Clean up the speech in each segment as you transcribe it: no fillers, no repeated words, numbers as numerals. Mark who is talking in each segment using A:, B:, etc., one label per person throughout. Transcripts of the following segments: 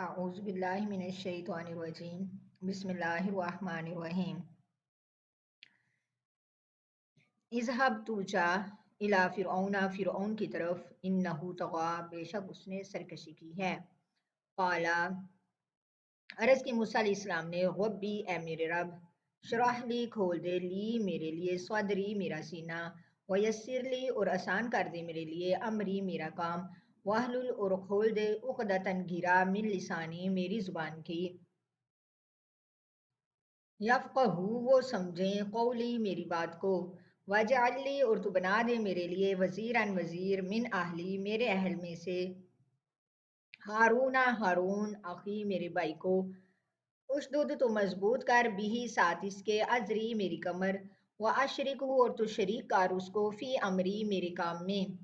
A: अऊज़ु बिल्लाहि मिनश्शैतानिर्रजीम बिस्मिल्लाहिर्रहमानिर्रहीम। इज़हब तू जा इला फ़िरऔना फ़िरऔन की तरफ इन्नहु तग़ा बेशक उसने सरकशी की है। क़ाला अर्ज़ की मूसा अलैहिस्सलाम ने रब्बी ए मेरे रब शरह ली खोल दे ली मेरे लिए सदरी मेरा सीना वयस्सिर ली और आसान कर दे मेरे लिए अमरी मेरा काम वाहलुल और खोल दे उक़दतन घिरा मिन लिसानी मेरी ज़ुबान की यफ़क़हू वो समझें कौली मेरी बात को वजअल्नी और तू बना दे मेरे लिए वज़ीरन वज़ीर मिन अहली मेरे अहल में से हारूना हारून अखी मेरे भाई को उशदुद तो मजबूत कर बिही साथ इसके अजरी मेरी कमर व अशरिक और तो शरीक कर उसको फ़ी अमरी मेरे काम में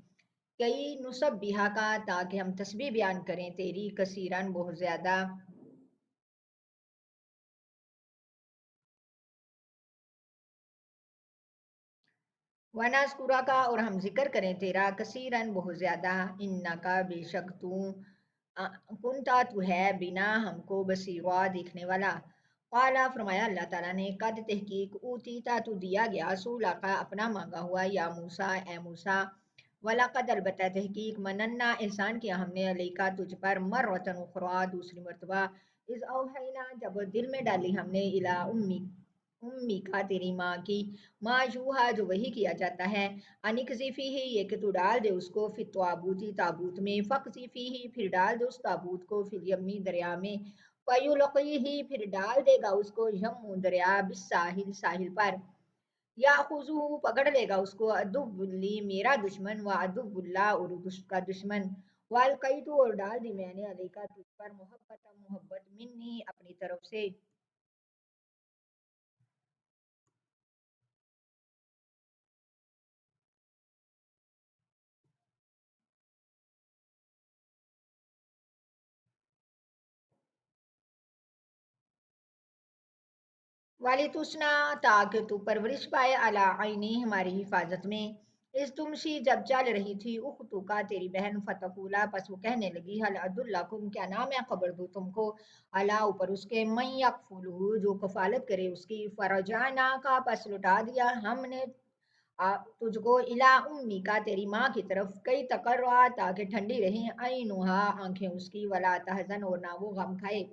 A: कई नुसब बिहा का ताकि हम तस्बीह बयान करें तेरी कसीरन बहुत ज़्यादा वनस्कुरा का और हम जिक्र करें तेरा कसीरन बहुत ज़्यादा इन्ना का बेशक तू कुंता तू है बिना हमको बसीरा देखने वाला काला फरमाया अल्लाह ताला ने कद तहकीक ऊतीता तू दिया गया सूला का अपना मांगा हुआ या मूसा ए मूसा वला कद अलबत्ता तहकीक मनन्ना एहसान किया हमने अलैका तुझ पर मर्रतन उखरा दूसरी मर्तबा इस औहैना जब दिल में डाली हमने इला उम्मी उम्मी का तेरी माँ की माशूहा जो वही किया जाता है अनिकज़िफ़ी ही ये कि तू डाल दे उसको फिर ताबूती ताबूत में फ़क़ज़िफ़ी ही फिर डाल दे उस ताबूत को फिर यम्मी दरिया में फ़युल्क़ी ही फिर डाल देगा उसको यम्मू दरिया बिस्साहिल साहिल पर या खुजू पकड़ लेगा उसको अदुब्बुल्ली मेरा दुश्मन व अदुब्बुल्ला और उसका दुश्मन वाल कई तो और डाल दी मैंने अलैका तुझ पर मोहब्बत मिन्नी अपनी तरफ से वाली तुसना ताकि तू परवरिश पाए अला आईनी हमारी हिफाजत में इस तुमशी जब चल रही थी उख्तु का तेरी बहन फतकूला पस वो कहने लगी हल अदुल्लाकुम क्या नाम है खबर दूं तुमको अला ऊपर उसके मैं यकफुलहू जो कफालत करे उसकी फरजाना का पस लुटा दिया हमने तुझको इला उम्मी का तेरी माँ की तरफ कई तकर्रा ताकि ठंडी रहे ऐनुहा आंखें उसकी वला तहजन और ना वो गम खाए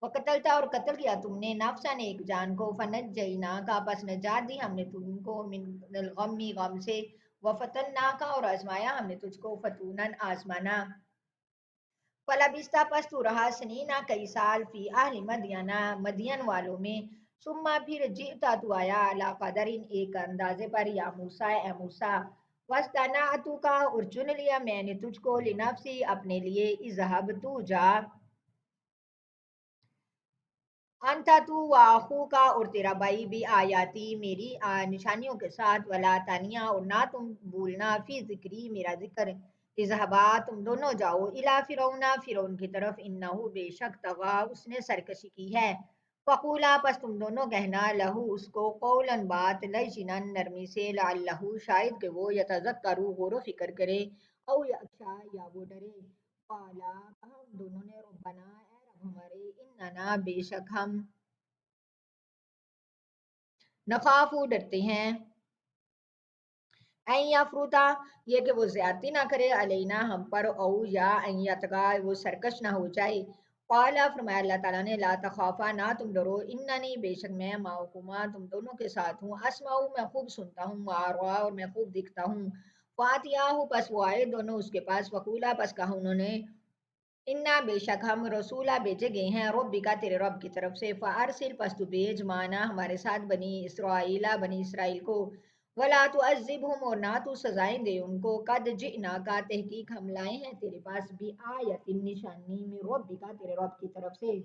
A: वक़तलता और कत्ल किया तुमने नफ्सन एक जान को फनज्जयना का पस नजात दी हमने तुमको मिनल गम्मी गम से वफतन्ना का और आजमाया हमने तुझको फतूनन आजमाना फलबिस्ता पस तू रहा सनीना कई साल फी आहली मदियाना मदियन वालों में सुम्मा फिर जीता तू आया अला कदरिन एक अंदाजे पर या मूसा ए मूसा वस्तना तू का और चुन लिया मैंने तुझको लिनफ्सी अपने लिए इजहब तू जा अंता तू वाहू का और तेरा भाई भी आयाती मेरी निशानियों के साथ वला तानिया और ना तुम भूलना फी जिक्री मेरा जिक्र इजहबा तुम दोनों जाओ इला फिरौना फिरौन की तरफ इन्नहु बेशक तगा उसने सरकशी की है फकूला पस तुम दोनों कहना लहू उसको कौलन बात लजिनन नरमी से लहू शायद कि वो यतज़क्करू गौर फिक्र करे औ यख्शा या वो डरे काला कहा उन दोनों ने रब्बना ए रब हमारे इन्नना बेशक हम नखाफू डरते हैं ऐ या फ्रूता ये कि वो ज्यादती ना करे अलैना हम पर औ या ऐ यतगा वो सरकश ना हो जाए काला फरमाया अल्लाह ताला ने ला तखाफा ना तुम डरो इन्ननी बेशक मैं माओकुमा तुम दोनों के साथ हूँ अस्माऊ मैं खूब सुनता हूँ वारा और मैं खूब दिखता हूँ फातियाहु पस वो आए दोनों उसके पास वकूला पस कहा उन्होंने इन्ना बेशक हम रसूला भेजे गए हैं रब्बिका तेरे रब की तरफ से फारसिल पस तू भेज माना हमारे साथ बनी इसराइला बनी इसराइल को वला तो अजिबहुम और ना तू सजाएं दे उनको कद जिना का तहकीक हम लाए हैं तेरे पास भी आयतिन निशानी में रब्बिका तेरे रब की तरफ से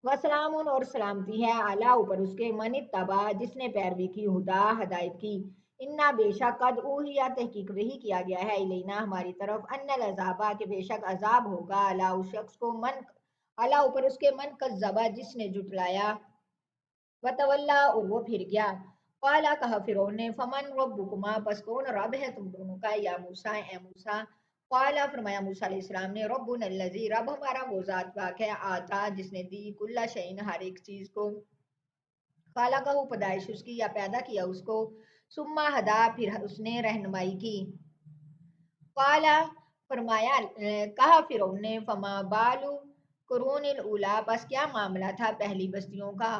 A: वसलामुन और सलामती है आला ऊपर उसके मन तबा जिसने पैरवी की हुदा हदायत की इन्ना बेशक कद ऊहिया तहकीक वही किया गया है इलेना हमारी तरफ अन्नल अजाबा के बेशक अजाब होगा अला उस शख्स को मन अला ऊपर उसके मन का जबा जिसने जुटलाया वतवल्ला और वो फिर गया काला कहा फिरौन ने फमन रब्बुकुमा पस कौन रब है तुम दोनों का या मूसा ए मूसा क़ाला फरमाया मूसा अलैहिस्सलाम ने रब्बुना अल्लज़ी रब हमारा वो ज़ात पाक है आता जिसने दी कुल्ला शैइन हर एक चीज़ को खाला का वो पैदाइश उसकी या पैदा किया उसको सुम्मा हदा फिर उसने रहनुमाई की काला फरमाया कहा फिर ने फमा बालू कुरूनिल उला बस क्या मामला था पहली बस्तियों का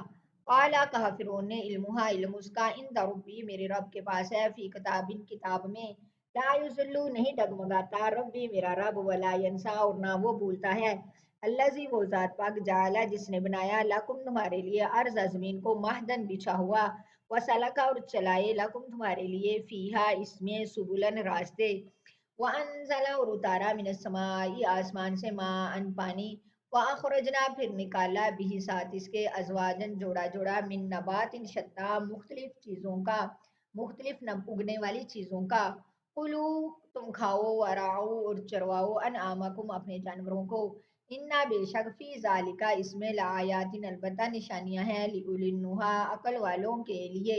A: काला कहा फिर ने इल्मुहा इल्म उसका इन रब्बी मेरे रब के पास है फी किताबिन किताब में ला युज़िल्लु नहीं डगमगाता रब्बी मेरा रब वला यंसा और ना वो भूलता है अल्लाजी वो जात पाक जाला जिसने बनाया लकुम तुम्हारे लिए अर्ज जमीन को महदन बिछा हुआ वसलका और चलाए लकुम तुम्हारे लिए फीहा इसमें सुबुलन रास्ते व अनजला और उतारा मिनस्समाई आसमान से माँ अन पानी व अखरजना फिर निकाला बिही साथ इसके अजवाजन जोड़ा जोड़ा मिन नबात इन शत्ता मुख्तलिफ चीज़ों का मुख्तलिफ न उगने वाली चीज़ों का कुलू तुम खाओ वराओ और चरवाओ अन आमाकुम अपने जानवरों को इन्ना बेशक फी जालिका इसमें लायातिन अलबत्ता निशानियां हैं लिउलिन्नुहा अकल वालों के लिए